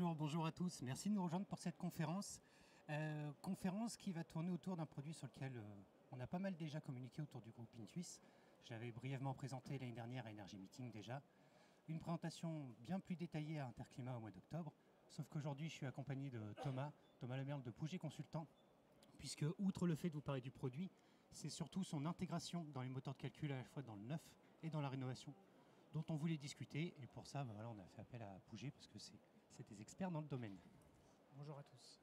Bonjour à tous. Merci de nous rejoindre pour cette conférence. Conférence qui va tourner autour d'un produit sur lequel on a pas mal déjà communiqué autour du groupe Intuis. J'avais brièvement présenté l'année dernière à Energy Meeting déjà. Une présentation bien plus détaillée à Interclimat au mois d'octobre. Sauf qu'aujourd'hui, je suis accompagné de Thomas Lemerle de Pouget Consultant, puisque outre le fait de vous parler du produit, c'est surtout son intégration dans les moteurs de calcul à la fois dans le neuf et dans la rénovation, dont on voulait discuter. Et pour ça, on a fait appel à Pouget parce que c'est des experts dans le domaine. Bonjour à tous.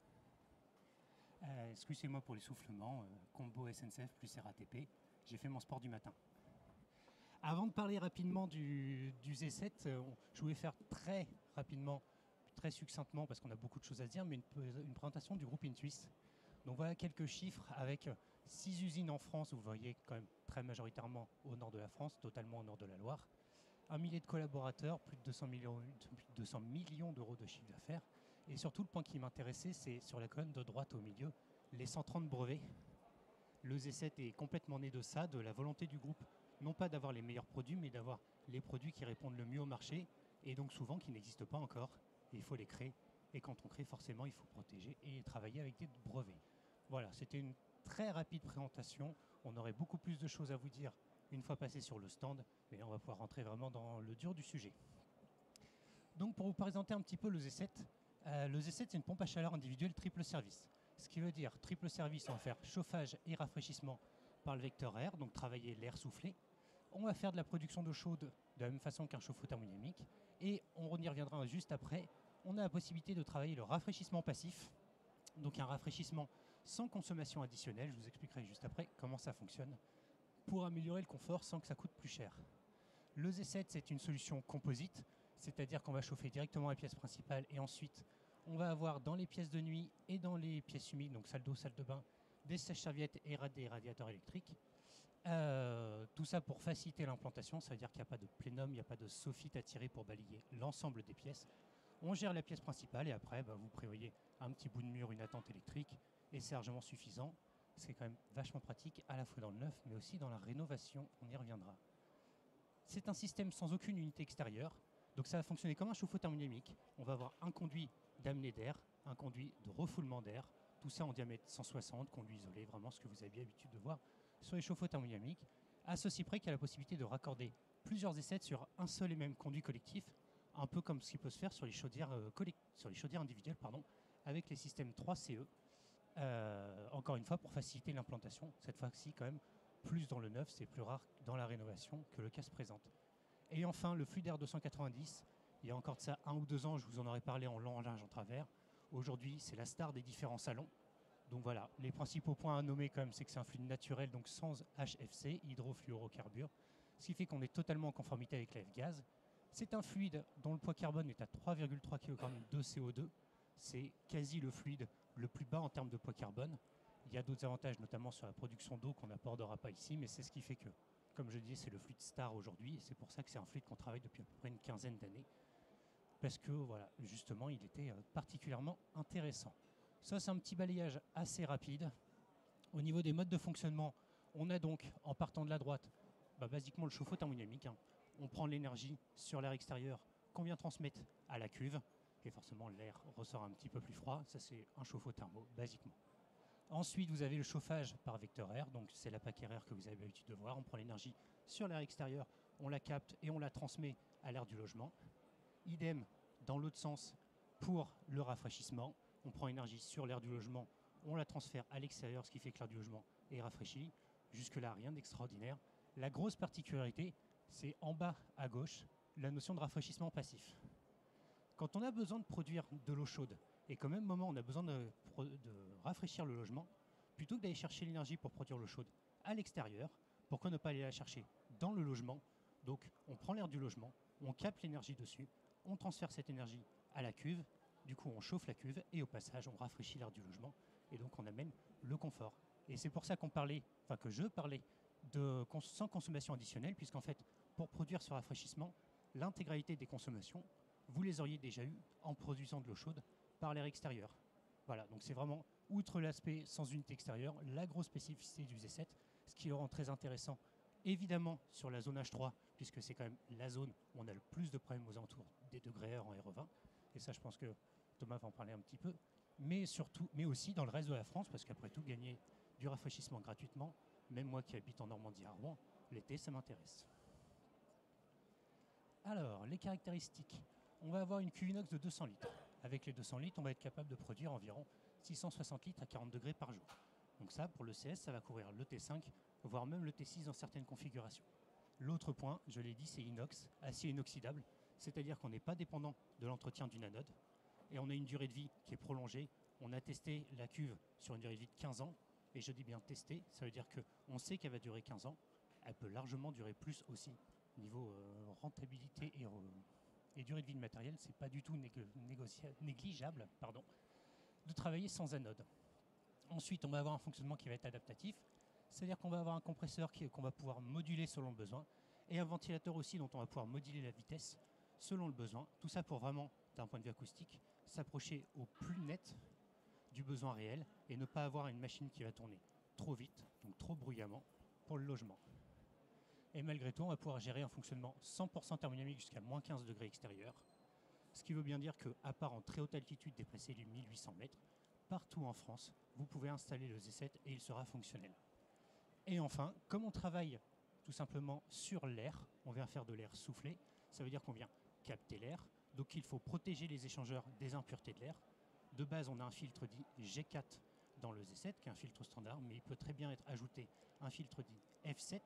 Excusez-moi pour l'essoufflement, combo SNCF plus RATP, j'ai fait mon sport du matin. Avant de parler rapidement du Z7, je voulais faire très rapidement, très succinctement, parce qu'on a beaucoup de choses à se dire, mais une présentation du groupe Intuis. Donc voilà quelques chiffres avec 6 usines en France, vous voyez quand même très majoritairement au nord de la France, totalement au nord de la Loire. 1 millier de collaborateurs, plus de 200 millions d'euros de chiffre d'affaires. Et surtout, le point qui m'intéressait, c'est sur la colonne de droite au milieu, les 130 brevets. Le Z7 est complètement né de ça, de la volonté du groupe, non pas d'avoir les meilleurs produits, mais d'avoir les produits qui répondent le mieux au marché, et donc souvent qui n'existent pas encore. Et il faut les créer. Et quand on crée, forcément, il faut protéger et travailler avec des brevets. Voilà, c'était une très rapide présentation. On aurait beaucoup plus de choses à vous dire une fois passé sur le stand, mais on va pouvoir rentrer vraiment dans le dur du sujet. Donc pour vous présenter un petit peu le Z7, le Z7 c'est une pompe à chaleur individuelle triple service. Ce qui veut dire triple service, on va faire chauffage et rafraîchissement par le vecteur air, donc travailler l'air soufflé. On va faire de la production d'eau chaude de la même façon qu'un chauffe-eau thermodynamique. Et on y reviendra juste après. On a la possibilité de travailler le rafraîchissement passif, donc un rafraîchissement sans consommation additionnelle. Je vous expliquerai juste après comment ça fonctionne, pour améliorer le confort sans que ça coûte plus cher. Le Z7, c'est une solution composite, c'est-à-dire qu'on va chauffer directement la pièce principale et ensuite on va avoir dans les pièces de nuit et dans les pièces humides, donc salle d'eau, salle de bain, des sèche-serviettes et des radiateurs électriques. Tout ça pour faciliter l'implantation, ça veut dire qu'il n'y a pas de plénum, il n'y a pas de soffit à tirer pour balayer l'ensemble des pièces. On gère la pièce principale et après vous prévoyez un petit bout de mur, une attente électrique et c'est largement suffisant. C'est quand même vachement pratique à la fois dans le neuf mais aussi dans la rénovation, on y reviendra. C'est un système sans aucune unité extérieure, donc ça va fonctionner comme un chauffe-eau thermodynamique. On va avoir un conduit d'amener d'air, un conduit de refoulement d'air, tout ça en diamètre 160, conduit isolé, vraiment ce que vous avez l'habitude de voir sur les chauffe-eau thermodynamiques, à ceci près qu'il y a la possibilité de raccorder plusieurs essais sur un seul et même conduit collectif, un peu comme ce qui peut se faire sur les chaudières, individuelles, avec les systèmes 3CE, encore une fois pour faciliter l'implantation, cette fois-ci quand même plus dans le neuf, c'est plus rare dans la rénovation que le cas se présente. Et enfin, le Fluidair 290, il y a encore de ça 1 ou 2 ans, je vous en aurais parlé en long, en large, en travers. Aujourd'hui, c'est la star des différents salons. Donc voilà, les principaux points à nommer quand même, c'est que c'est un fluide naturel, donc sans HFC, hydrofluorocarbures, ce qui fait qu'on est totalement en conformité avec la F-gaz. C'est un fluide dont le poids carbone est à 3,3 kg de CO2. C'est quasi le fluide le plus bas en termes de poids carbone. Il y a d'autres avantages, notamment sur la production d'eau qu'on n'abordera pas ici, mais c'est ce qui fait que, comme je dis, c'est le fluide star aujourd'hui, et c'est pour ça que c'est un fluide qu'on travaille depuis à peu près une quinzaine d'années, parce que, voilà, justement, il était particulièrement intéressant. Ça, c'est un petit balayage assez rapide. Au niveau des modes de fonctionnement, on a donc, en partant de la droite, basiquement le chauffe-eau thermodynamique. On prend l'énergie sur l'air extérieur qu'on vient transmettre à la cuve, et forcément l'air ressort un petit peu plus froid. Ça, c'est un chauffe-eau thermo, basiquement. Ensuite, vous avez le chauffage par vecteur air, donc c'est la PAC RR que vous avez l'habitude de voir. On prend l'énergie sur l'air extérieur, on la capte et on la transmet à l'air du logement. Idem dans l'autre sens pour le rafraîchissement. On prend l'énergie sur l'air du logement, on la transfère à l'extérieur, ce qui fait que l'air du logement est rafraîchi. Jusque-là, rien d'extraordinaire. La grosse particularité, c'est en bas à gauche, la notion de rafraîchissement passif. Quand on a besoin de produire de l'eau chaude, et qu'au même moment on a besoin de rafraîchir le logement, plutôt que d'aller chercher l'énergie pour produire l'eau chaude à l'extérieur, pourquoi ne pas aller la chercher dans le logement? Donc on prend l'air du logement, on capte l'énergie dessus, on transfère cette énergie à la cuve, du coup on chauffe la cuve et au passage on rafraîchit l'air du logement et donc on amène le confort. Et c'est pour ça que je parlais de sans consommation additionnelle, puisqu'en fait pour produire ce rafraîchissement, l'intégralité des consommations, vous les auriez déjà eues en produisant de l'eau chaude par l'air extérieur. Voilà, donc c'est vraiment, outre l'aspect sans unité extérieure, la grosse spécificité du Z7, ce qui le rend très intéressant, évidemment sur la zone H3, puisque c'est quand même la zone où on a le plus de problèmes aux alentours des degrés heure en RE20. Et ça, je pense que Thomas va en parler un petit peu, mais aussi dans le reste de la France, parce qu'après tout, gagner du rafraîchissement gratuitement, même moi qui habite en Normandie à Rouen, l'été, ça m'intéresse. Alors, les caractéristiques. On va avoir une cuve inox de 200 litres. Avec les 200 litres, on va être capable de produire environ 660 litres à 40 degrés par jour. Donc ça, pour le CS, ça va couvrir le T5, voire même le T6 dans certaines configurations. L'autre point, je l'ai dit, c'est inox, acier inoxydable, c'est-à-dire qu'on n'est pas dépendant de l'entretien d'une anode, et on a une durée de vie qui est prolongée. On a testé la cuve sur une durée de vie de 15 ans, et je dis bien testé, ça veut dire qu'on sait qu'elle va durer 15 ans, elle peut largement durer plus aussi. Niveau rentabilité et durée de vie de matériel, c'est pas du tout négligeable de travailler sans anode. Ensuite, on va avoir un fonctionnement qui va être adaptatif, c'est-à-dire qu'on va avoir un compresseur qu'on va pouvoir moduler selon le besoin, et un ventilateur aussi dont on va pouvoir moduler la vitesse selon le besoin. Tout ça pour vraiment, d'un point de vue acoustique, s'approcher au plus net du besoin réel et ne pas avoir une machine qui va tourner trop vite, donc trop bruyamment, pour le logement. Et malgré tout, on va pouvoir gérer un fonctionnement 100% thermodynamique jusqu'à moins 15 degrés extérieur, ce qui veut bien dire qu'à part en très haute altitude dépassée du 1800 mètres, partout en France, vous pouvez installer le Z7 et il sera fonctionnel. Et enfin, comme on travaille tout simplement sur l'air, on vient faire de l'air soufflé, ça veut dire qu'on vient capter l'air, donc il faut protéger les échangeurs des impuretés de l'air. De base, on a un filtre dit G4 dans le Z7, qui est un filtre standard, mais il peut très bien être ajouté un filtre dit F7,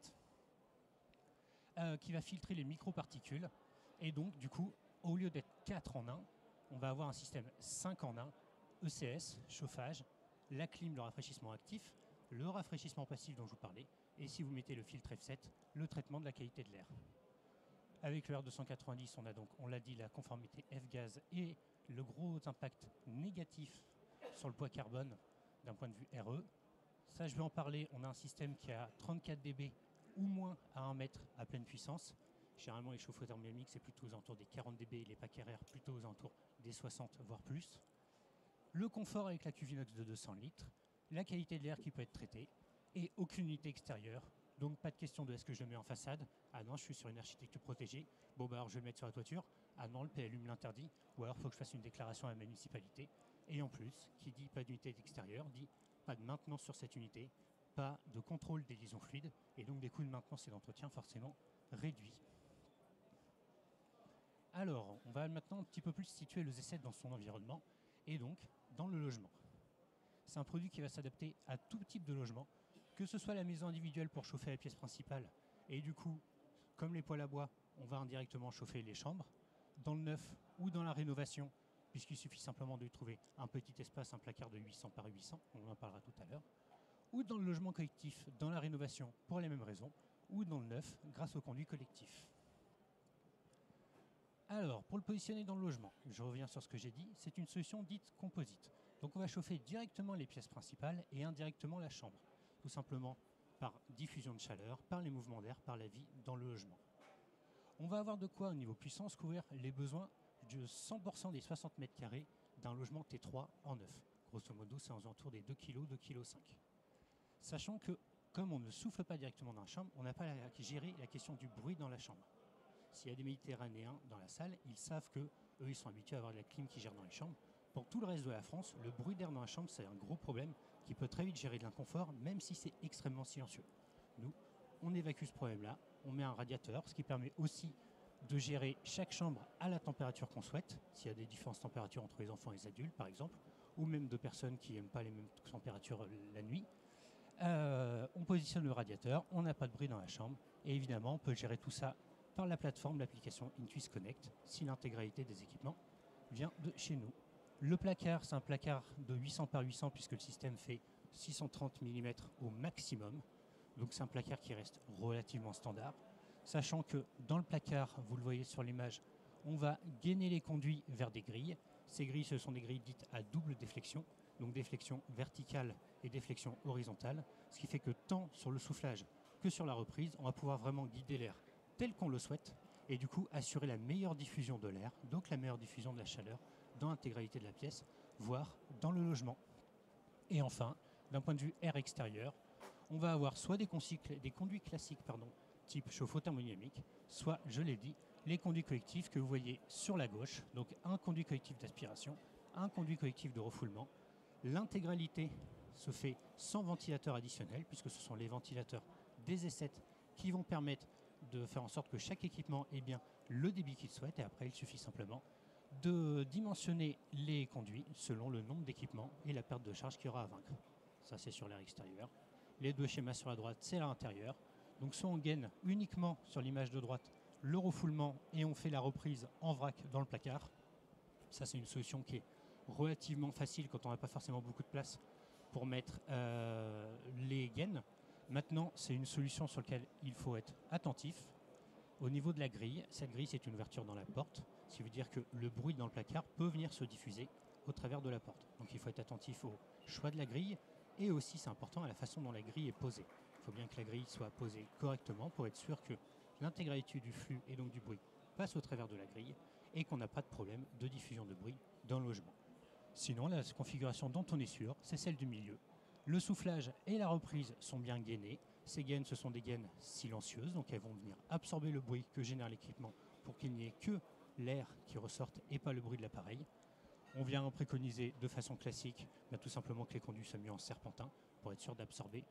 qui va filtrer les microparticules. Et donc, du coup, au lieu d'être 4 en 1, on va avoir un système 5 en 1, ECS, chauffage, la clim, le rafraîchissement actif, le rafraîchissement passif dont je vous parlais, et si vous mettez le filtre F7, le traitement de la qualité de l'air. Avec le R290, on a donc, on l'a dit, la conformité F-gaz et le gros impact négatif sur le poids carbone d'un point de vue RE. Ça, je vais en parler. On a un système qui a 34 dB ou moins à 1 mètre à pleine puissance. Généralement, les chauffe-eau thermodynamiques, c'est plutôt aux alentours des 40 dB et les packs RR plutôt aux alentours des 60 voire plus. Le confort avec la cuve inox de 200 litres, la qualité de l'air qui peut être traitée et aucune unité extérieure. Donc pas de question de est-ce que je le mets en façade. Ah non, je suis sur une architecture protégée. Bon bah alors je vais le mettre sur la toiture. Ah non, le PLU me l'interdit. Ou alors il faut que je fasse une déclaration à ma municipalité. Et en plus, qui dit pas d'unité extérieure, dit pas de maintenance sur cette unité, pas de contrôle des liaisons fluides, et donc des coûts de maintenance et d'entretien forcément réduits. Alors, on va maintenant un petit peu plus situer le Z7 dans son environnement, et donc dans le logement. C'est un produit qui va s'adapter à tout type de logement, que ce soit la maison individuelle pour chauffer la pièce principale, et du coup, comme les poêles à bois, on va indirectement chauffer les chambres, dans le neuf ou dans la rénovation, puisqu'il suffit simplement de trouver un petit espace, un placard de 800 par 800, on en parlera tout à l'heure, ou dans le logement collectif, dans la rénovation pour les mêmes raisons, ou dans le neuf grâce au conduit collectif. Alors, pour le positionner dans le logement, je reviens sur ce que j'ai dit, c'est une solution dite composite. Donc on va chauffer directement les pièces principales et indirectement la chambre, tout simplement par diffusion de chaleur, par les mouvements d'air, par la vie dans le logement. On va avoir de quoi, au niveau puissance, couvrir les besoins de 100% des 60 mètres carrés d'un logement T3 en neuf. Grosso modo, c'est aux alentours des 2 kg, 2,5 kg. Sachant que, comme on ne souffle pas directement dans la chambre, on n'a pas à gérer la question du bruit dans la chambre. S'il y a des Méditerranéens dans la salle, ils savent qu'eux, ils sont habitués à avoir de la clim qui gère dans les chambres. Pour tout le reste de la France, le bruit d'air dans la chambre, c'est un gros problème qui peut très vite gérer de l'inconfort, même si c'est extrêmement silencieux. Nous, on évacue ce problème-là, on met un radiateur, ce qui permet aussi de gérer chaque chambre à la température qu'on souhaite, s'il y a des différences de température entre les enfants et les adultes, par exemple, ou même de personnes qui n'aiment pas les mêmes températures la nuit. On positionne le radiateur, on n'a pas de bruit dans la chambre, et évidemment, on peut gérer tout ça par la plateforme, l'application Intuis Connect, si l'intégralité des équipements vient de chez nous. Le placard, c'est un placard de 800 par 800 puisque le système fait 630 mm au maximum. Donc c'est un placard qui reste relativement standard. Sachant que dans le placard, vous le voyez sur l'image, on va gainer les conduits vers des grilles. Ces grilles, ce sont des grilles dites à double déflexion, donc déflexion verticale et déflexion horizontale, ce qui fait que tant sur le soufflage que sur la reprise, on va pouvoir vraiment guider l'air tel qu'on le souhaite, et du coup assurer la meilleure diffusion de l'air, donc la meilleure diffusion de la chaleur dans l'intégralité de la pièce, voire dans le logement. Et enfin, d'un point de vue air extérieur, on va avoir soit des conduits classiques, type chauffe-eau thermodynamique, soit, je l'ai dit, les conduits collectifs que vous voyez sur la gauche, donc un conduit collectif d'aspiration, un conduit collectif de refoulement. L'intégralité se fait sans ventilateur additionnel, puisque ce sont les ventilateurs des E7 qui vont permettre de faire en sorte que chaque équipement ait bien le débit qu'il souhaite, et après il suffit simplement de dimensionner les conduits selon le nombre d'équipements et la perte de charge qu'il y aura à vaincre. Ça, c'est sur l'air extérieur. Les deux schémas sur la droite, c'est à l'intérieur. Donc soit on gaine uniquement sur l'image de droite le refoulement et on fait la reprise en vrac dans le placard. Ça, c'est une solution qui est relativement facile quand on n'a pas forcément beaucoup de place pour mettre les gaines. Maintenant, c'est une solution sur laquelle il faut être attentif. Au niveau de la grille, cette grille, c'est une ouverture dans la porte, ce qui veut dire que le bruit dans le placard peut venir se diffuser au travers de la porte. Donc il faut être attentif au choix de la grille et aussi, c'est important, à la façon dont la grille est posée. Il faut bien que la grille soit posée correctement pour être sûr que l'intégralité du flux et donc du bruit passe au travers de la grille et qu'on n'a pas de problème de diffusion de bruit dans le logement. Sinon, la configuration dont on est sûr, c'est celle du milieu. Le soufflage et la reprise sont bien gainés. Ces gaines, ce sont des gaines silencieuses, donc elles vont venir absorber le bruit que génère l'équipement pour qu'il n'y ait que l'air qui ressorte et pas le bruit de l'appareil. On vient préconiser de façon classique tout simplement que les conduits soient mis en serpentin pour être sûr d'absorber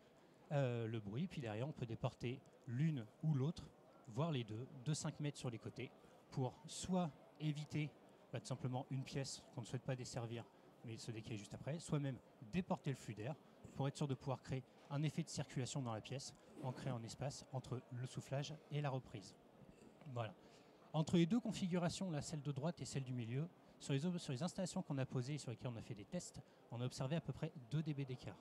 le bruit. Puis derrière, on peut déporter l'une ou l'autre, voire les deux, de 5 mètres sur les côtés pour soit éviter tout simplement une pièce qu'on ne souhaite pas desservir mais se décaler juste après, soit même déporter le flux d'air pour être sûr de pouvoir créer un effet de circulation dans la pièce en créant un espace entre le soufflage et la reprise. Voilà. Entre les deux configurations, là, celle de droite et celle du milieu, sur les installations qu'on a posées et sur lesquelles on a fait des tests, on a observé à peu près 2 dB d'écart.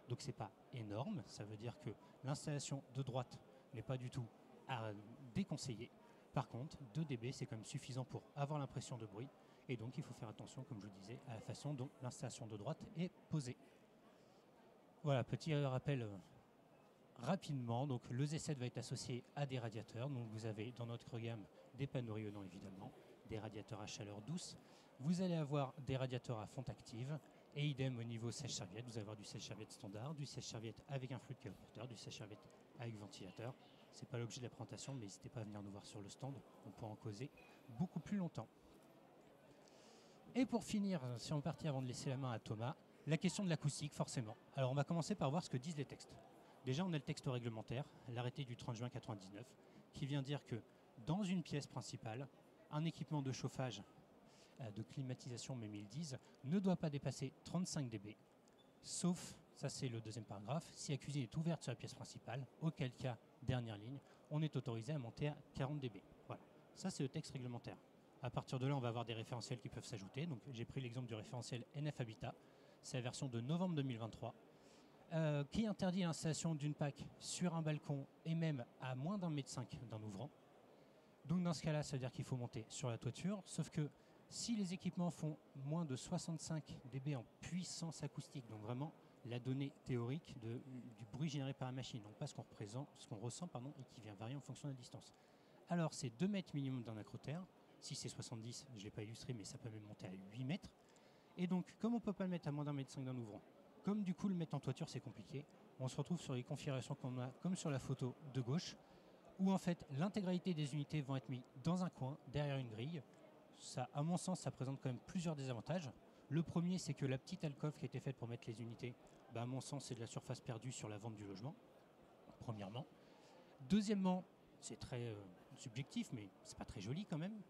Donc c'est pas énorme, ça veut dire que l'installation de droite n'est pas du tout à déconseiller. Par contre, 2 dB, c'est quand même suffisant pour avoir l'impression de bruit. Et donc, il faut faire attention, comme je vous disais, à la façon dont l'installation de droite est posée. Voilà, petit rappel rapidement. Donc, le Z7 va être associé à des radiateurs. Donc, vous avez dans notre gamme des panneaux rayonnants, évidemment, des radiateurs à chaleur douce. Vous allez avoir des radiateurs à fonte active. Et idem au niveau sèche-serviette, vous allez avoir du sèche-serviette standard, du sèche-serviette avec un flux de capoteur, du sèche-serviette avec ventilateur. Ce n'est pas l'objet de la présentation, mais n'hésitez pas à venir nous voir sur le stand. On pourra en causer beaucoup plus longtemps. Et pour finir, si on partit avant de laisser la main à Thomas, la question de l'acoustique, forcément. Alors on va commencer par voir ce que disent les textes. Déjà, on a le texte réglementaire, l'arrêté du 30 juin 1999, qui vient dire que dans une pièce principale, un équipement de chauffage, de climatisation, même ils disent, ne doit pas dépasser 35 dB, sauf, ça c'est le deuxième paragraphe, si la cuisine est ouverte sur la pièce principale, auquel cas, dernière ligne, on est autorisé à monter à 40 dB. Voilà, ça c'est le texte réglementaire. À partir de là, on va avoir des référentiels qui peuvent s'ajouter. Donc, j'ai pris l'exemple du référentiel NF Habitat. C'est la version de novembre 2023 qui interdit l'installation d'une PAC sur un balcon et même à moins d'1,5 m d'un ouvrant. Donc, dans ce cas-là, ça veut dire qu'il faut monter sur la toiture. Sauf que si les équipements font moins de 65 dB en puissance acoustique, donc vraiment la donnée théorique du bruit généré par la machine, donc pas ce qu'on ressent et qui vient varier en fonction de la distance. Alors, c'est 2 mètres minimum d'un acrotère. Si c'est 70, je ne l'ai pas illustré, mais ça peut même monter à 8 mètres. Et donc, comme on ne peut pas le mettre à moins d'1,5 m d'un ouvrant, comme du coup le mettre en toiture c'est compliqué, on se retrouve sur les configurations qu'on a, comme sur la photo de gauche, où en fait l'intégralité des unités vont être mises dans un coin, derrière une grille. Ça, à mon sens, ça présente quand même plusieurs désavantages. Le premier, c'est que la petite alcôve qui a été faite pour mettre les unités, à mon sens, c'est de la surface perdue sur la vente du logement, premièrement. Deuxièmement, c'est très subjectif, mais c'est pas très joli quand même.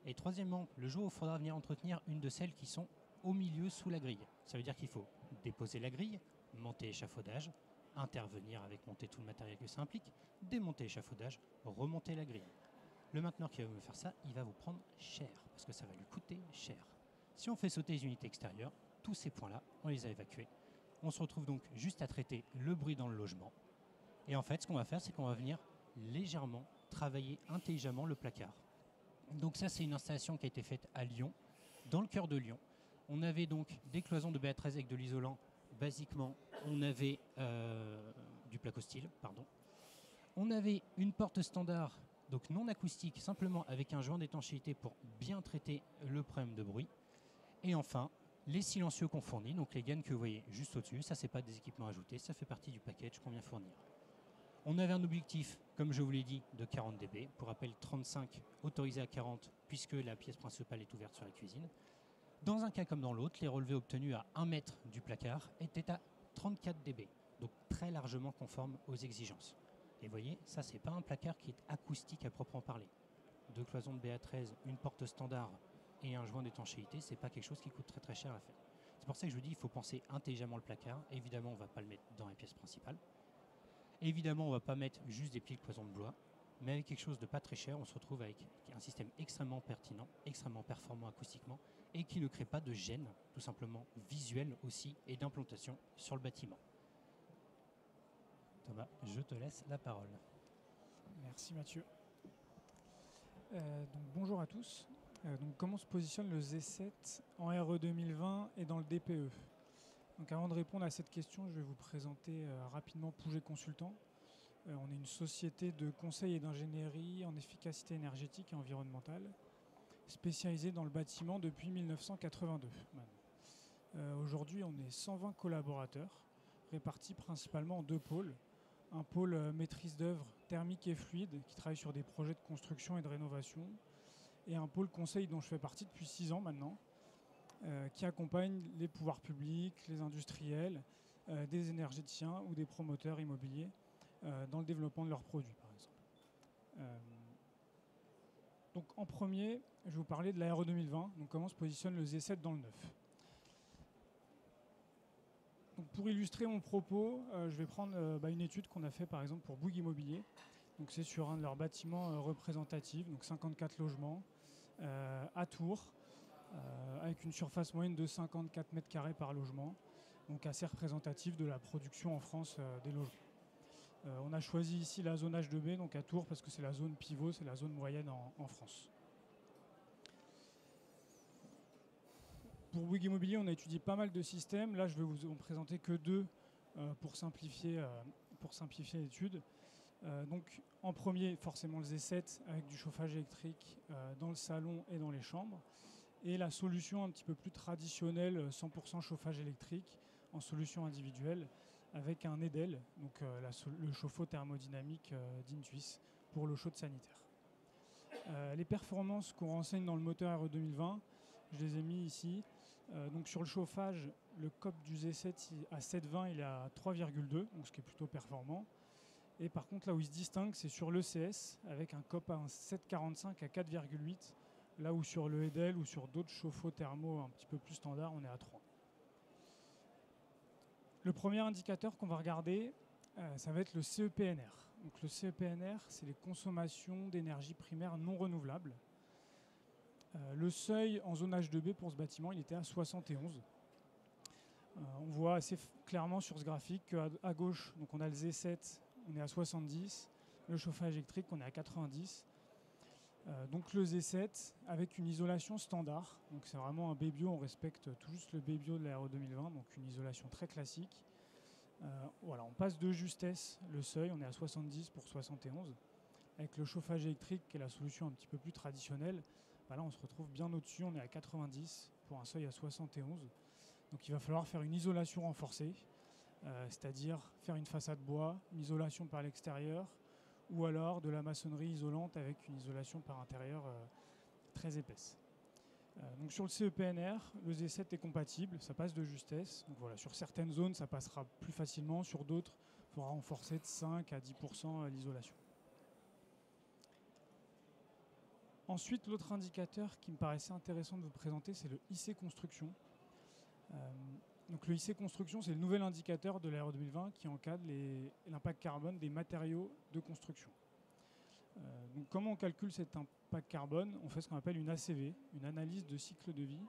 Et troisièmement, le jour où il faudra venir entretenir une de celles qui sont au milieu sous la grille. Ça veut dire qu'il faut déposer la grille, monter l'échafaudage, intervenir avec monter tout le matériel que ça implique, démonter l'échafaudage, remonter la grille. Le mainteneur qui va vous faire ça, il va vous prendre cher, parce que ça va lui coûter cher. Si on fait sauter les unités extérieures, tous ces points-là, on les a évacués. On se retrouve donc juste à traiter le bruit dans le logement. Et en fait, ce qu'on va faire, c'est qu'on va venir légèrement travailler intelligemment le placard. Donc ça, c'est une installation qui a été faite à Lyon, dans le cœur de Lyon. On avait donc des cloisons de BA13 avec de l'isolant. Basiquement, on avait du placo-style, pardon. On avait une porte standard, donc non acoustique, simplement avec un joint d'étanchéité pour bien traiter le problème de bruit. Et enfin, les silencieux qu'on fournit, donc les gaines que vous voyez juste au-dessus, ça c'est pas des équipements ajoutés, ça fait partie du package qu'on vient fournir. On avait un objectif, comme je vous l'ai dit, de 40 dB. Pour rappel, 35 autorisé à 40 puisque la pièce principale est ouverte sur la cuisine. Dans un cas comme dans l'autre, les relevés obtenus à 1 mètre du placard étaient à 34 dB, donc très largement conformes aux exigences. Et vous voyez, ça c'est pas un placard qui est acoustique à proprement parler. 2 cloisons de BA13, une porte standard et un joint d'étanchéité, c'est pas quelque chose qui coûte très très cher à faire. C'est pour ça que je vous dis, il faut penser intelligemment le placard. Évidemment, on ne va pas le mettre dans la pièce principale. Évidemment, on ne va pas mettre juste des plis de cloison de bois. Mais avec quelque chose de pas très cher, on se retrouve avec un système extrêmement pertinent, extrêmement performant acoustiquement et qui ne crée pas de gêne, tout simplement visuelle aussi, et d'implantation sur le bâtiment. Thomas, je te laisse la parole. Merci Mathieu. Donc, bonjour à tous. Donc, comment se positionne le Z7 en RE 2020 et dans le DPE? Donc, avant de répondre à cette question, je vais vous présenter rapidement Pouget Consultant. On est une société de conseil et d'ingénierie en efficacité énergétique et environnementale, spécialisée dans le bâtiment depuis 1982. Aujourd'hui, on est 120 collaborateurs, répartis principalement en 2 pôles. Un pôle maîtrise d'œuvre thermique et fluide, qui travaille sur des projets de construction et de rénovation, et un pôle conseil dont je fais partie depuis 6 ans maintenant, qui accompagne les pouvoirs publics, les industriels, des énergéticiens ou des promoteurs immobiliers dans le développement de leurs produits, par exemple. Donc en premier, je vais vous parler de la RE 2020, donc comment se positionne le Z7 dans le neuf. Donc pour illustrer mon propos, je vais prendre une étude qu'on a fait par exemple pour Bouygues Immobilier. Donc c'est sur un de leurs bâtiments représentatifs, donc 54 logements à Tours, avec une surface moyenne de 54 mètres carrés par logement, donc assez représentatif de la production en France des logements. On a choisi ici la zone H2B, donc à Tours, parce que c'est la zone pivot, c'est la zone moyenne en France. Pour Bouygues Immobilier, on a étudié pas mal de systèmes. Là, je vais vous en présenter que 2 pour simplifier l'étude. Donc, en premier, forcément le Z7 avec du chauffage électrique dans le salon et dans les chambres. Et la solution un petit peu plus traditionnelle, 100% chauffage électrique en solution individuelle, avec un EDEL, donc le chauffe-eau thermodynamique d'Intuis pour l'eau chaude sanitaire. Les performances qu'on renseigne dans le moteur RE 2020, je les ai mis ici. Donc sur le chauffage, le COP du Z7 à 7,20, il est à 3,2, donc ce qui est plutôt performant. Et par contre, là où il se distingue, c'est sur l'ECS, avec un COP à 7,45 à 4,8, là où sur le EDEL ou sur d'autres chauffe-eau thermo un petit peu plus standard, on est à 3. Le premier indicateur qu'on va regarder, ça va être le CEPNR. Donc le CEPNR, c'est les consommations d'énergie primaire non renouvelables. Le seuil en zone H2B pour ce bâtiment, il était à 71. On voit assez clairement sur ce graphique qu'à gauche, donc on a le Z7, on est à 70. Le chauffage électrique, on est à 90. Donc le Z7 avec une isolation standard. Donc c'est vraiment un B-bio, on respecte tout juste le B-bio de la RE 2020, donc une isolation très classique. Voilà, on passe de justesse le seuil, on est à 70 pour 71. Avec le chauffage électrique, qui est la solution un petit peu plus traditionnelle, là on se retrouve bien au-dessus, on est à 90 pour un seuil à 71. Donc il va falloir faire une isolation renforcée, c'est-à-dire faire une façade bois, une isolation par l'extérieur, ou alors de la maçonnerie isolante avec une isolation par intérieur très épaisse. Donc sur le CEPNR, le Z7 est compatible, ça passe de justesse. Donc voilà, sur certaines zones, ça passera plus facilement, sur d'autres, il faudra renforcer de 5 à 10% l'isolation. Ensuite, l'autre indicateur qui me paraissait intéressant de vous présenter, c'est le IC Construction. Donc le IC Construction, c'est le nouvel indicateur de la RE 2020 qui encadre l'impact carbone des matériaux de construction. Donc comment on calcule cet impact carbone? On fait ce qu'on appelle une ACV, une analyse de cycle de vie.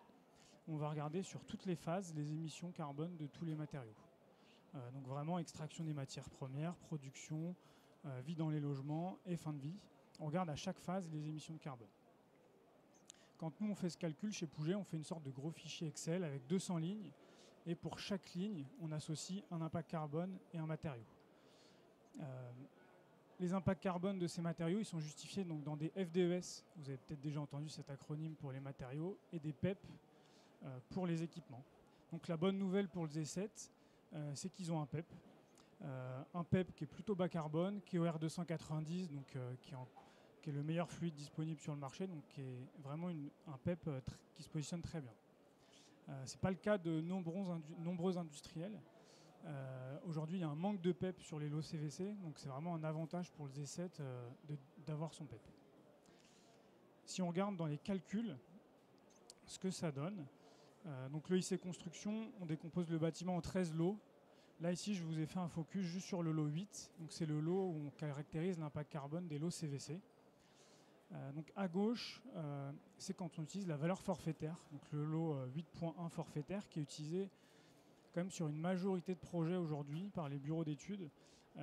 On va regarder sur toutes les phases les émissions carbone de tous les matériaux. Donc vraiment extraction des matières premières, production, vie dans les logements et fin de vie. On regarde à chaque phase les émissions de carbone. Quand nous on fait ce calcul chez Pouget, on fait une sorte de gros fichier Excel avec 200 lignes. Et pour chaque ligne, on associe un impact carbone et un matériau. Les impacts carbone de ces matériaux, ils sont justifiés donc, dans des FDES, vous avez peut-être déjà entendu cet acronyme pour les matériaux, et des PEP pour les équipements. Donc la bonne nouvelle pour le Z7, c'est qu'ils ont un PEP. Un PEP qui est plutôt bas carbone, qui est au R290, donc qui est le meilleur fluide disponible sur le marché, donc qui est vraiment un PEP qui se positionne très bien. Ce n'est pas le cas de nombreux industriels. Aujourd'hui, il y a un manque de PEP sur les lots CVC, donc c'est vraiment un avantage pour le Z7 d'avoir son PEP. Si on regarde dans les calculs, ce que ça donne, donc le IC Construction, on décompose le bâtiment en 13 lots. Là, ici, je vous ai fait un focus juste sur le lot 8. Donc, c'est le lot où on caractérise l'impact carbone des lots CVC. Donc, à gauche, c'est quand on utilise la valeur forfaitaire. Donc, le lot 8.1 forfaitaire qui est utilisé quand même sur une majorité de projets aujourd'hui par les bureaux d'études.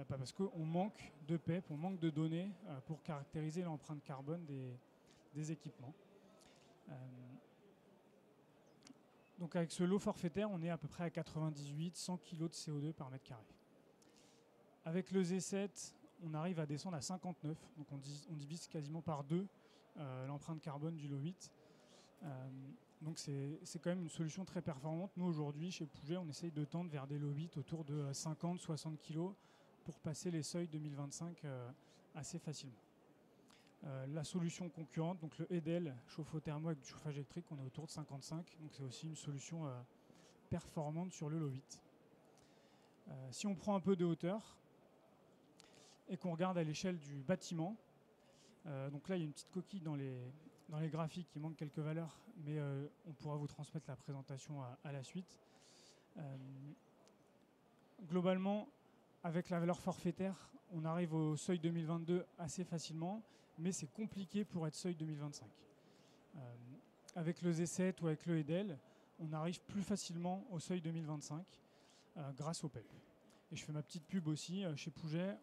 Parce qu'on manque de PEP, on manque de données pour caractériser l'empreinte carbone des équipements. Donc avec ce lot forfaitaire, on est à peu près à 98-100 kg de CO2 par mètre carré. Avec le Z7, on arrive à descendre à 59, donc on divise quasiment par 2 l'empreinte carbone du lot 8. Donc c'est quand même une solution très performante. Nous aujourd'hui, chez Pouget, on essaye de tendre vers des lots 8 autour de 50-60 kg pour passer les seuils 2025 assez facilement. La solution concurrente, donc le Edel chauffe-eau thermo avec du chauffage électrique, on est autour de 55, donc c'est aussi une solution performante sur le lot 8. Si on prend un peu de hauteur et qu'on regarde à l'échelle du bâtiment, donc là il y a une petite coquille dans les graphiques, il manque quelques valeurs, mais on pourra vous transmettre la présentation à la suite. Globalement, avec la valeur forfaitaire, on arrive au seuil 2022 assez facilement, mais c'est compliqué pour être seuil 2025. Avec le Z7 ou avec le Edel, on arrive plus facilement au seuil 2025 grâce au PEP. Et je fais ma petite pub aussi, chez Pouget,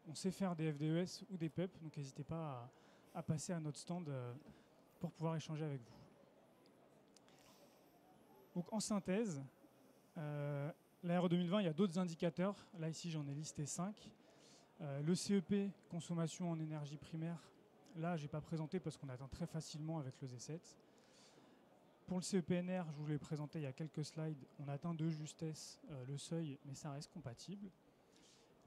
on sait faire des FDES ou des PEP, donc n'hésitez pas à passer à notre stand pour pouvoir échanger avec vous. Donc en synthèse, la RE 2020, il y a d'autres indicateurs. Là, ici, j'en ai listé 5. Le CEP, consommation en énergie primaire, là, je n'ai pas présenté parce qu'on atteint très facilement avec le Z7. Pour le CEPNR, je vous l'ai présenté il y a quelques slides, on atteint de justesse le seuil, mais ça reste compatible.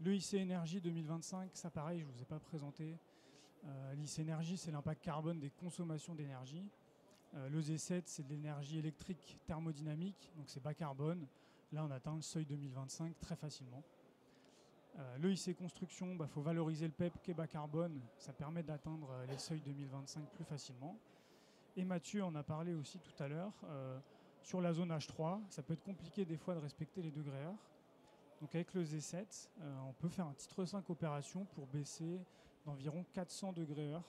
Le IC Énergie 2025, ça pareil, je ne vous ai pas présenté. L'IC Énergie, c'est l'impact carbone des consommations d'énergie. Le Z7, c'est de l'énergie électrique thermodynamique, donc c'est bas carbone. Là, on atteint le seuil 2025 très facilement. Le IC Construction, faut valoriser le PEP qui est bas carbone. Ça permet d'atteindre les seuils 2025 plus facilement. Et Mathieu en a parlé aussi tout à l'heure. Sur la zone H3, ça peut être compliqué des fois de respecter les degrés heure. Donc avec le Z7, on peut faire un titre 5 opération pour baisser d'environ 400 degrés heure.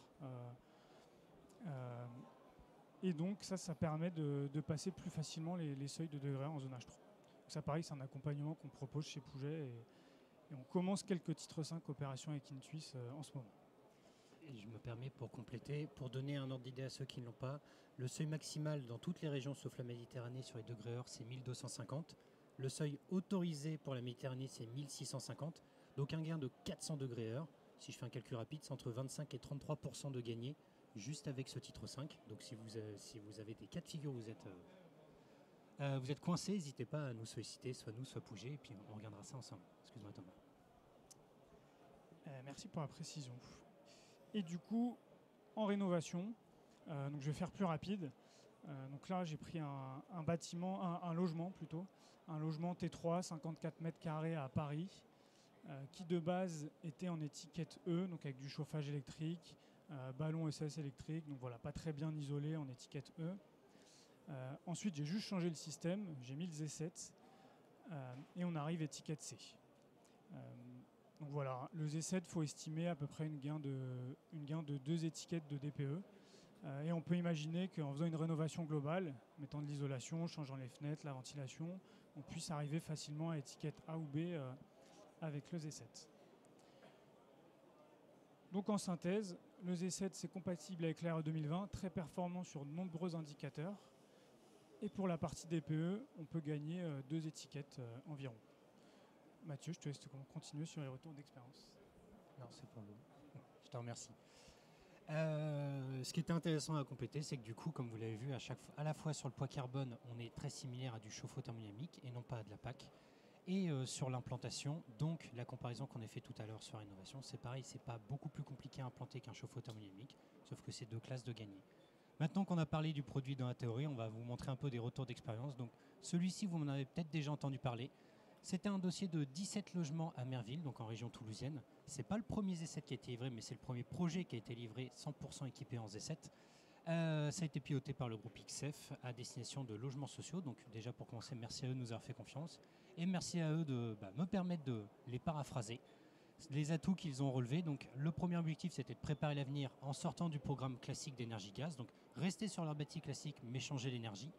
Et donc ça permet de passer plus facilement les seuils de degrés en zone H3. Donc ça pareil, c'est un accompagnement qu'on propose chez Pouget et on commence quelques titres 5 opérations avec Intuis en ce moment. Et je me permets pour compléter, pour donner un ordre d'idée à ceux qui ne l'ont pas, le seuil maximal dans toutes les régions sauf la Méditerranée sur les degrés heure, c'est 1250. Le seuil autorisé pour la Méditerranée, c'est 1650. Donc un gain de 400 degrés heure. Si je fais un calcul rapide, c'est entre 25 et 33% de gagné juste avec ce titre 5. Donc si vous avez des cas de figure, vous êtes coincé, n'hésitez pas à nous solliciter, soit nous, soit Pouget, et puis on regardera ça ensemble. Excuse-moi Thomas. Merci pour la précision. Et du coup, en rénovation, donc je vais faire plus rapide. Donc là, j'ai pris un bâtiment, un logement plutôt, un logement T3, 54 mètres carrés à Paris, qui de base était en étiquette E, donc avec du chauffage électrique, ballon SS électrique, donc voilà, pas très bien isolé en étiquette E. Ensuite, j'ai juste changé le système, j'ai mis le Z7 et on arrive étiquette C. Donc voilà, le Z7, il faut estimer à peu près une gain de 2 étiquettes de DPE. Et on peut imaginer qu'en faisant une rénovation globale, mettant de l'isolation, changeant les fenêtres, la ventilation, on puisse arriver facilement à étiquette A ou B avec le Z7. Donc en synthèse, le Z7 c'est compatible avec l'ARE 2020, très performant sur de nombreux indicateurs. Et pour la partie DPE, on peut gagner 2 étiquettes environ. Mathieu, je te laisse continuer sur les retours d'expérience. Non, c'est pas bon. Je te remercie. Ce qui était intéressant à compléter, c'est que du coup, comme vous l'avez vu, à la fois sur le poids carbone, on est très similaire à du chauffe-eau thermodynamique et non pas à de la PAC. Et sur l'implantation, donc la comparaison qu'on a fait tout à l'heure sur Innovation, c'est pareil, c'est pas beaucoup plus compliqué à implanter qu'un chauffe-eau thermodynamique, sauf que c'est 2 classes de gagné. Maintenant qu'on a parlé du produit dans la théorie, on va vous montrer un peu des retours d'expérience. Donc celui-ci, vous en avez peut-être déjà entendu parler. C'était un dossier de 17 logements à Merville, donc en région toulousienne. Ce n'est pas le premier Z7 qui a été livré, mais c'est le premier projet qui a été livré 100% équipé en Z7. Ça a été piloté par le groupe XF à destination de logements sociaux. Donc déjà pour commencer, merci à eux de nous avoir fait confiance. Et merci à eux de me permettre de les paraphraser. Les atouts qu'ils ont relevés. Donc le premier objectif, c'était de préparer l'avenir en sortant du programme classique d'énergie gaz. Donc rester sur leur bâti classique, mais changer l'énergie.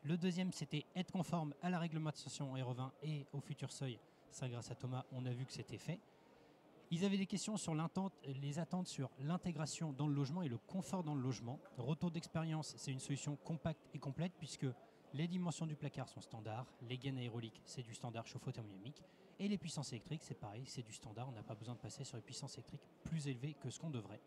Le deuxième, c'était être conforme à la réglementation R20 et au futur seuil. Ça, grâce à Thomas, on a vu que c'était fait. Ils avaient des questions sur les attentes sur l'intégration dans le logement et le confort dans le logement. Retour d'expérience, c'est une solution compacte et complète puisque les dimensions du placard sont standards, les gaines aéroliques, c'est du standard chauffe-eau thermodynamique, et les puissances électriques, c'est pareil, c'est du standard, on n'a pas besoin de passer sur les puissances électriques plus élevées que ce qu'on devrait.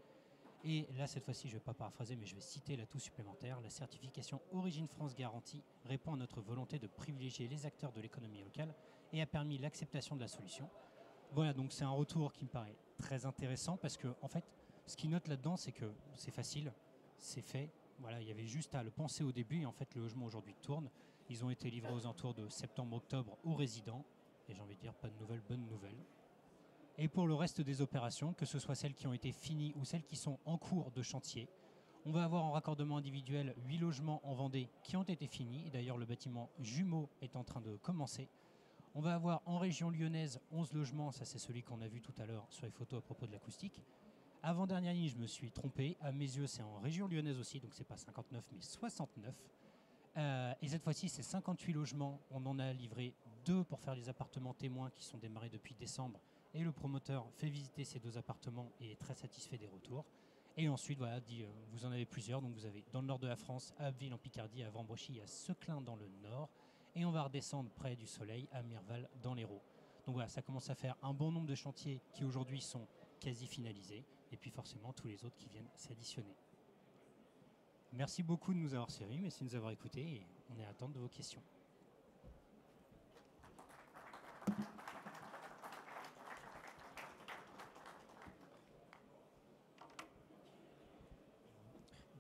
Et là, cette fois-ci, je ne vais pas paraphraser, mais je vais citer l'atout supplémentaire. La certification Origine France Garantie répond à notre volonté de privilégier les acteurs de l'économie locale et a permis l'acceptation de la solution. Voilà, donc c'est un retour qui me paraît très intéressant parce que, en fait, ce qu'ils notent là-dedans, c'est que c'est facile, c'est fait. Voilà, il y avait juste à le penser au début et en fait, le logement aujourd'hui tourne. Ils ont été livrés aux alentours de septembre-octobre aux résidents. Et j'ai envie de dire, pas de nouvelles, bonnes nouvelles. Et pour le reste des opérations, que ce soit celles qui ont été finies ou celles qui sont en cours de chantier, on va avoir en raccordement individuel 8 logements en Vendée qui ont été finis. Et d'ailleurs, le bâtiment jumeau est en train de commencer. On va avoir en région lyonnaise 11 logements. Ça, c'est celui qu'on a vu tout à l'heure sur les photos à propos de l'acoustique. Avant-dernière ligne, je me suis trompé. À mes yeux, c'est en région lyonnaise aussi. Donc, ce n'est pas 59, mais 69. Et cette fois-ci, c'est 58 logements. On en a livré 2 pour faire les appartements témoins qui sont démarrés depuis décembre. Et le promoteur fait visiter ces 2 appartements et est très satisfait des retours. Et ensuite, voilà, vous en avez plusieurs. Donc vous avez dans le nord de la France, à Abbeville en Picardie, à Vambrechy, à Seclin dans le nord. Et on va redescendre près du Soleil, à Mirval dans l'Hérault. Donc voilà, ça commence à faire un bon nombre de chantiers qui aujourd'hui sont quasi finalisés. Et puis forcément, tous les autres qui viennent s'additionner. Merci beaucoup de nous avoir suivis, merci de nous avoir écoutés et on est à l'attente de vos questions.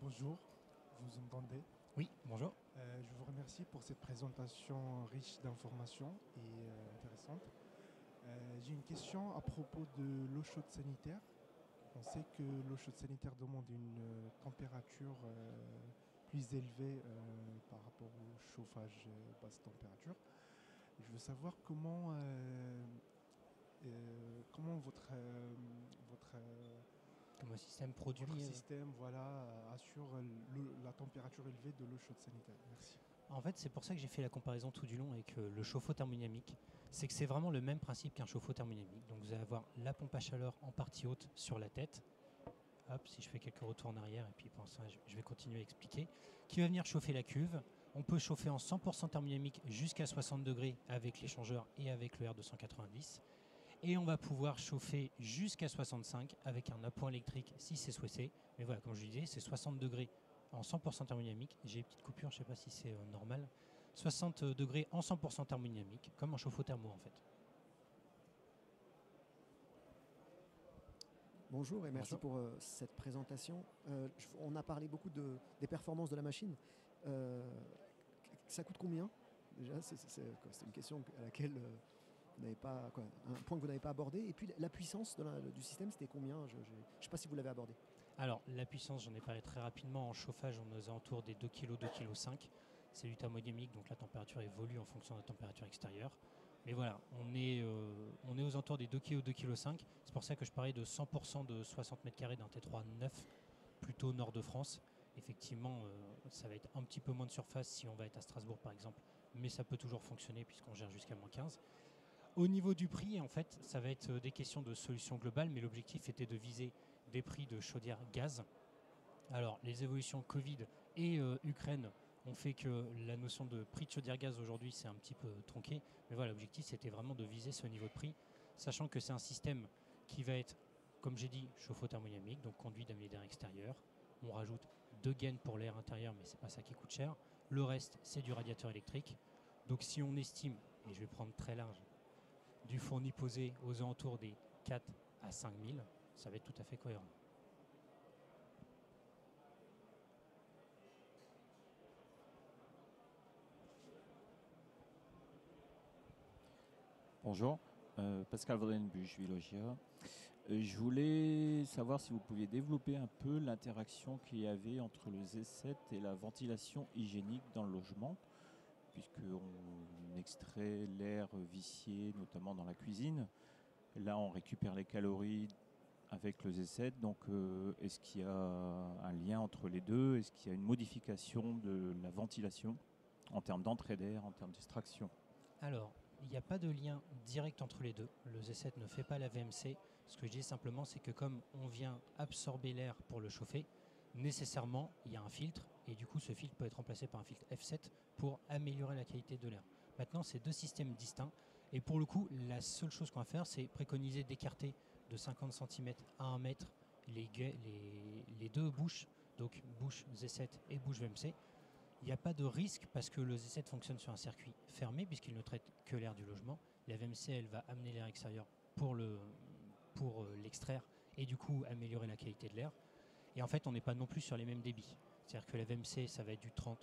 Bonjour, vous entendez? Oui, bonjour. Je vous remercie pour cette présentation riche d'informations et intéressante. J'ai une question à propos de l'eau chaude sanitaire. On sait que l'eau chaude sanitaire demande une température plus élevée par rapport au chauffage basse température. Je veux savoir comment votre Comme système produit. Votre système assure la température élevée de l'eau chaude sanitaire. Merci. En fait, c'est pour ça que j'ai fait la comparaison tout du long avec le chauffe-eau thermodynamique. C'est que c'est vraiment le même principe qu'un chauffe-eau thermodynamique. Donc vous allez avoir la pompe à chaleur en partie haute sur la tête. Hop, si je fais quelques retours en arrière, et puis pour ça, je vais continuer à expliquer. Qui va venir chauffer la cuve. On peut chauffer en 100% thermodynamique jusqu'à 60 degrés avec l'échangeur et avec le R290. Et on va pouvoir chauffer jusqu'à 65 avec un appoint électrique si c'est souhaité. Mais voilà, comme je disais, c'est 60 degrés en 100% thermodynamique. J'ai une petite coupure, je ne sais pas si c'est normal. 60 degrés en 100% thermodynamique, comme un chauffe-eau thermo en fait. Bonjour et merci pour cette présentation. On a parlé beaucoup des performances de la machine. Ça coûte combien? Déjà, c'est une question à laquelle vous n'avez pas, un point que vous n'avez pas abordé. Et puis la puissance du système, c'était combien? Je ne sais pas si vous l'avez abordé. Alors la puissance, j'en ai parlé très rapidement. En chauffage, on est aux alentours des 2 kg, 2,5 kg. C'est du thermodynamique, donc la température évolue en fonction de la température extérieure. Mais voilà, on est aux alentours des 2 kg, 2,5 kg. C'est pour ça que je parlais de 100% de 60 mètres carrés d'un T3 neuf, plutôt nord de France. Effectivement, ça va être un petit peu moins de surface si on va être à Strasbourg par exemple, mais ça peut toujours fonctionner puisqu'on gère jusqu'à -15. Au niveau du prix, en fait, ça va être des questions de solutions globales, mais l'objectif était de viser des prix de chaudière gaz. Alors, les évolutions Covid et Ukraine ont fait que la notion de prix de chaudière gaz aujourd'hui, c'est un petit peu tronqué. Mais voilà, l'objectif, c'était vraiment de viser ce niveau de prix, sachant que c'est un système qui va être, comme j'ai dit, chauffe-eau thermodynamique, donc conduit d'amener d'air extérieur. On rajoute 2 gaines pour l'air intérieur, mais c'est pas ça qui coûte cher. Le reste, c'est du radiateur électrique. Donc si on estime, et je vais prendre très large, du fourni posé aux alentours des 4 à 5 000, ça va être tout à fait cohérent. Bonjour, Pascal Vaudenbuch, Vilogia. Je voulais savoir si vous pouviez développer un peu l'interaction qu'il y avait entre le Z7 et la ventilation hygiénique dans le logement, puisqu'on extrait l'air vicié, notamment dans la cuisine. Là, on récupère les calories avec le Z7, donc est-ce qu'il y a un lien entre les deux? Est-ce qu'il y a une modification de la ventilation en termes d'entrée d'air, en termes d'extraction? Alors, il n'y a pas de lien direct entre les deux. Le Z7 ne fait pas la VMC. Ce que je dis simplement, c'est que comme on vient absorber l'air pour le chauffer, nécessairement, il y a un filtre. Et du coup, ce filtre peut être remplacé par un filtre F7 pour améliorer la qualité de l'air. Maintenant, c'est deux systèmes distincts. Et pour le coup, la seule chose qu'on va faire, c'est préconiser d'écarter de 50 cm à 1 mètre les deux bouches, donc bouche Z7 et bouche VMC. Il n'y a pas de risque parce que le Z7 fonctionne sur un circuit fermé puisqu'il ne traite que l'air du logement. La VMC, elle va amener l'air extérieur pour l'extraire et du coup améliorer la qualité de l'air. Et en fait, on n'est pas non plus sur les mêmes débits. C'est-à-dire que la VMC, ça va être du 30-50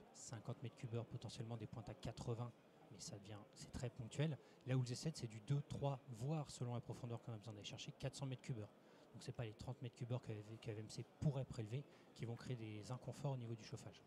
m3, potentiellement des pointes à 80, mais c'est très ponctuel. Là où le Z7, c'est du 2-3, voire selon la profondeur qu'on a besoin d'aller chercher, 400 m3. Donc ce n'est pas les 30 m3 que la VMC pourrait prélever qui vont créer des inconforts au niveau du chauffage.